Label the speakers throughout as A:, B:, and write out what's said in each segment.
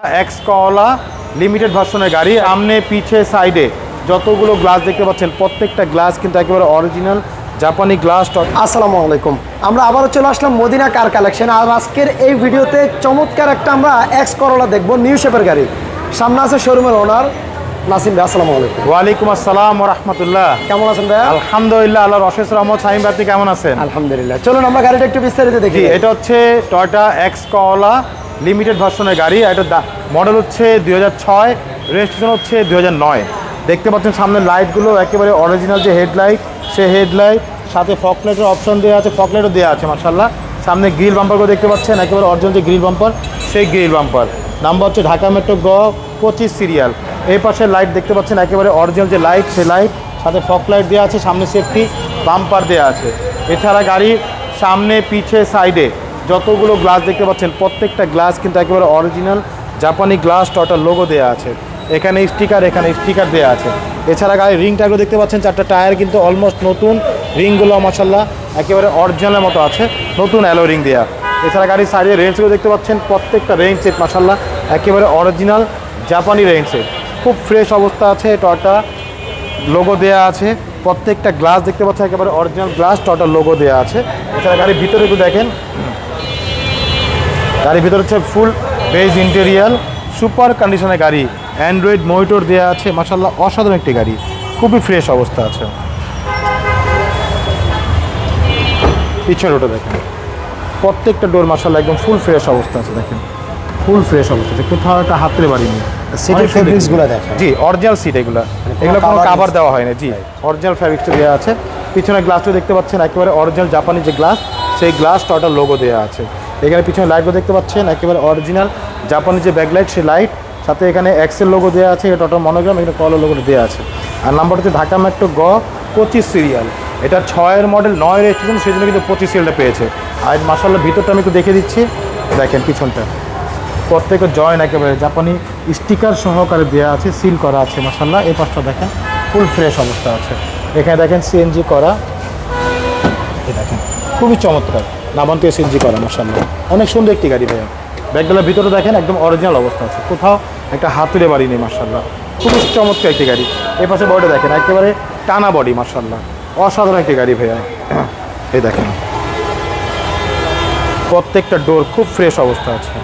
A: X Corolla limited ভার্সনের গাড়ি। সামনে পিছে সাইডে যতগুলো গ্লাস দেখতে পাচ্ছেন প্রত্যেকটা গ্লাস কিন্তু একেবারে অরিজিনাল জাপানি গ্লাস।
B: আসসালামু আলাইকুম, আমরা আবারও চলে আসলাম মদিনা কার কালেকশন। আর আজকের এই ভিডিওতে চমৎকার একটা আমরা এক্স করলা দেখবো, নিউ শেপের গাড়ি। সামনে আছে শোরুমের ওনার নাসিম ভাই। আসসালামু আলাইকুম।
A: ওয়ালাইকুম আসসালাম ওয়া রাহমাতুল্লাহ।
B: কেমন আছেন ভাই?
A: আলহামদুলিল্লাহ, আল্লাহর অশেষ রহমত। সাইম আপনি কেমন আছেন?
B: আলহামদুলিল্লাহ। চলুন আমরা গাড়িটা একটু বিস্তারিত দেখি।
A: এটা হচ্ছে টয়োটা এক্স করলা লিমিটেড ভার্সনের গাড়ি। এটা মডেল হচ্ছে 2006, রেজিস্ট্রেশন হচ্ছে 2009। দেখতে পাচ্ছেন সামনের লাইটগুলো একেবারে অরিজিনাল যে হেডলাইট, সেই হেডলাইট সাথে ফকলাইটের অপশন দেওয়া আছে, ফকলাইটও দেওয়া আছে মাশাআল্লাহ। সামনে গ্রিল বাম্পারগুলো দেখতে পাচ্ছেন একেবারে অরিজিনাল যে গ্রিল বাম্পার, সেই গ্রিল বাম্পার। নাম্বার হচ্ছে ঢাকা মেট্রো গ 25 সিরিয়াল। এই পাশের লাইট দেখতে পাচ্ছেন একেবারে অরিজিনাল যে লাইট, সেই লাইট সাথে ফকলাইট দেওয়া আছে, সামনে সেফটি বাম্পার দেওয়া আছে। এছাড়া গাড়ির সামনে পিছে সাইডে যতগুলো গ্লাস দেখতে পাচ্ছেন প্রত্যেকটা গ্লাস কিন্তু একেবারে অরিজিনাল জাপানি গ্লাস টয়োটার লোগো দেওয়া আছে। এখানে স্টিকার দেওয়া আছে। এছাড়া গাড়ির রিং টায়ারগুলো দেখতে পাচ্ছেন, 4টা টায়ার কিন্তু অলমোস্ট নতুন। রিংগুলো মাশাআল্লাহ একেবারে অরিজিনালের মতো আছে, নতুন অ্যালো রিং দেওয়া। এছাড়া গাড়ির সাইডে রেঞ্জগুলো দেখতে পাচ্ছেন প্রত্যেকটা রেঞ্জ সেট মাশাআল্লাহ একেবারে অরিজিনাল জাপানি রেঞ্জ সেট, খুব ফ্রেশ অবস্থা আছে। টয়োটা লোগো দেওয়া আছে, প্রত্যেকটা গ্লাস দেখতে পাচ্ছেন একেবারে অরিজিনাল গ্লাস টয়োটার লোগো দেওয়া আছে। এছাড়া গাড়ির ভিতরে একটু দেখেন, গাড়ির ভিতরে হচ্ছে ফুল বেজ ইন্টেরিয়াল, সুপার কন্ডিশনের গাড়ি। অ্যান্ড্রয়েড মনিটর দেওয়া আছে মাশাআল্লাহ, অসাধারণ একটি গাড়ি, খুবই ফ্রেশ অবস্থা আছে। পিছনে ওটা দেখেন, প্রত্যেকটা ডোর মাশাআল্লাহ একদম ফুল ফ্রেশ অবস্থা আছে। দেখেন ফুল ফ্রেশ অবস্থা আছে, কোথাও একটা হাতের বাড়ি নেই।
B: সিটের ফেব্রিক্সগুলো দেখেন,
A: জি অরিজিনাল সিট, এগুলো কোনো কাভার দেওয়া হয়নি। জি অরিজিনাল ফ্যাব্রিক্সটা দেওয়া আছে। পিছনে গ্লাসটা দেখতে পাচ্ছেন একেবারে অরিজিনাল জাপানি যে গ্লাস, সেই গ্লাস টয়োটার লোগো দেওয়া আছে। এখানে পিছনে লাইটগুলো দেখতে পাচ্ছেন একেবারে অরিজিনাল জাপানি যে ব্যাকলাইট, সেই লাইট সাথে এখানে এক্সেল লোগো দেওয়া আছে, টয়োটার মনোগ্রাম, এখানে কলার লোগোটা দেওয়া আছে। আর নাম্বার হচ্ছে ঢাকা মেট্রো গ 25 সিরিয়াল। এটা 6-এর মডেল, 9 রেজিস্ট্রেশন, সেই জন্য কিন্তু 25 সিরিয়ালটা পেয়েছে। আর মাশাআল্লাহ ভিতরটা আমি একটু দেখে দিচ্ছি, দেখেন পিছনটা প্রত্যেকের জয়েন একেবারে জাপানি স্টিকার সহকারে দেওয়া আছে, সিল করা আছে মাশাআল্লাহ। এই পাশটা দেখেন ফুল ফ্রেশ অবস্থা আছে। এখানে দেখেন সিএনজি করা, এই দেখেন খুবই চমৎকার নামান্তীয় সিএনজি করা মাশাআল্লাহ, অনেক সুন্দর একটি গাড়ি ভাইয়া। ব্যাগগুলোর ভিতরে দেখেন একদম অরিজিনাল অবস্থা আছে, কোথাও একটা হাতুড়ে বাড়ি নেই মাশাআল্লাহ, খুবই চমৎকার একটি গাড়ি। এই পাশে বডিটা দেখেন একেবারে টানা বডি মাশাআল্লাহ, অসাধারণ একটি গাড়ি ভাইয়া। এই দেখেন প্রত্যেকটা ডোর খুব ফ্রেশ অবস্থা আছে।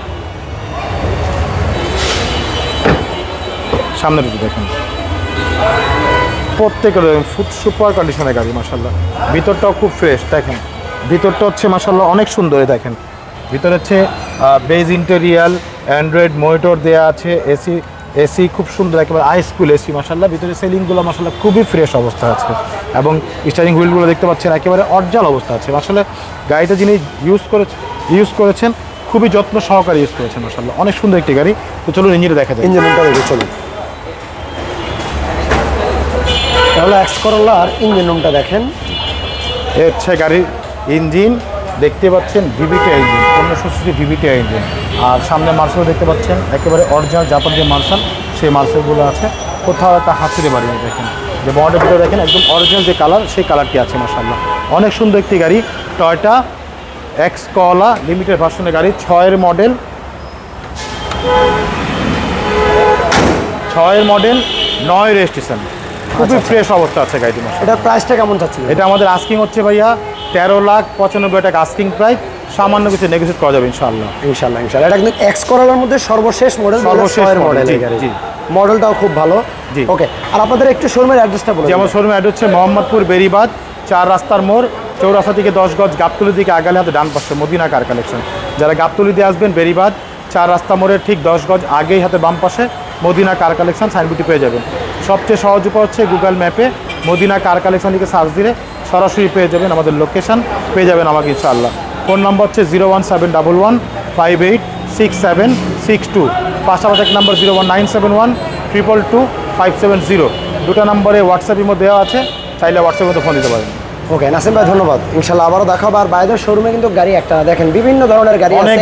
A: সামনে দিকে দেখেন প্রত্যেকের সুপার কন্ডিশনের গাড়ি মাশাআল্লাহ। ভিতরটাও খুব ফ্রেশ, দেখেন ভিতরটা হচ্ছে মাশাআল্লাহ অনেক সুন্দর। দেখেন ভিতরে হচ্ছে বেজ ইন্টেরিয়াল, অ্যান্ড্রয়েড মনিটর দেওয়া আছে, এসি খুব সুন্দর একেবারে আইসকুল এসি মাশাআল্লাহ। ভিতরে সিলিংগুলো মাশাআল্লাহ খুবই ফ্রেশ অবস্থা আছে, এবং স্টিয়ারিং হুইলগুলো দেখতে পাচ্ছেন একেবারে অরিজিনাল অবস্থা আছে। আসলে গাড়িটা যিনি ইউজ করেছেন খুবই যত্ন সহকারে ইউজ করেছেন মাশাআল্লাহ, অনেক সুন্দর একটি গাড়ি। তো চলুন ইঞ্জিনটা দেখা যায়,
B: ইঞ্জিনটা দেখে চলুন। তাহলে এক্স করলার ইঞ্জিন রুমটা দেখেন।
A: এ হচ্ছে গাড়ির ইঞ্জিন, দেখতে পাচ্ছেন ভিভিটি ইঞ্জিন, 1500 ভিভিটি ইঞ্জিন। আর সামনে মার্সেল দেখতে পাচ্ছেন একেবারে অরিজিনাল জাপান যে মার্শাল, সেই মার্সেলগুলো আছে, কোথাও একটা হাতুড়ে বাড়ি নেই। দেখেন যে বডির ভিতরে দেখেন একদম অরিজিনাল যে কালার, সেই কালারটি আছে মাশাআল্লাহ, অনেক সুন্দর একটি গাড়ি। টয়োটা এক্স করলা লিমিটেড ভার্সনের গাড়ি, 6-এর মডেল, 9 রেজিস্ট্রেশন, খুবই ফ্রেশ অবস্থা আছে গাড়িটি মাশাআল্লাহ।
B: এটার প্রাইসটা কেমন চাচ্ছিল?
A: এটা আমাদের আস্কিং হচ্ছে ভাইয়া 13,95,000 টাকা আস্কিং প্রাইস, সামান্য কিছু নেগোশিয়েট করা যাবে ইনশাআল্লাহ।
B: এটা কিন্তু এক্স করলার মধ্যে সর্বশেষ মডেল, মডেল।
A: জি
B: মডেলটাও খুব ভালো।
A: জি
B: ওকে, আর আপনাদের একটু শোরুমের অ্যাড্রেসটা বলুন।
A: যেমন শোরুমের অ্যাড্রেস হচ্ছে মোহাম্মদপুর বেরিবাদ 4 রাস্তার মোড়, চৌরাস্তা থেকে 10 গজ, গাবতলী দিকে আগালে হাতে ডান পাশে মদিনা কার কালেকশন। যারা গাবতলী দিয়ে আসবেন বেরিবাদ 4 রাস্তা মোড়ের ঠিক 10 গজ আগেই হাতে বাম পাশে মদিনা কার কালেকশন সাইনবোর্ডটি পেয়ে যাবেন। সবচেয়ে সহজ উপায় হচ্ছে গুগল ম্যাপে মদিনা কার কালেকশন লিখে সার্চ দিলে সরাসরি পেয়ে যাবেন, আমাদের লোকেশন পেয়ে যাবেন আমাকে ইনশাআল্লাহ। ফোন নম্বর হচ্ছে 01711586762, পাশাপাশি এক নম্বর 01971222570। দুটো নম্বরে হোয়াটসঅ্যাপ ইমো দেওয়া আছে, চাইলে হোয়াটসঅ্যাপের মধ্যে ফোন দিতে পারেন।
B: ওকে নাসিম ভাই, ধন্যবাদ। ইনশাআল্লাহ আবারও দেখাবো। আর বাইরের শোরুমে কিন্তু গাড়ি একটা দেখেন, বিভিন্ন ধরনের গাড়ি আছে,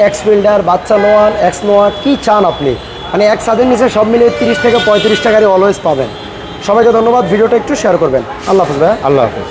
B: এক্স ফিল্ডার, বাচ্চা নোয়ান, এক্স নোয়ান, কি চান আপনি, মানে এক ছাদের নিচে সব মিলিয়ে 30 থেকে 35টা গাড়ি অলওয়েজ পাবেন। সবাইকে ধন্যবাদ, ভিডিওটা একটু শেয়ার করবেন। আল্লাহ হাফেজ ভাই।
A: আল্লাহ হাফেজ।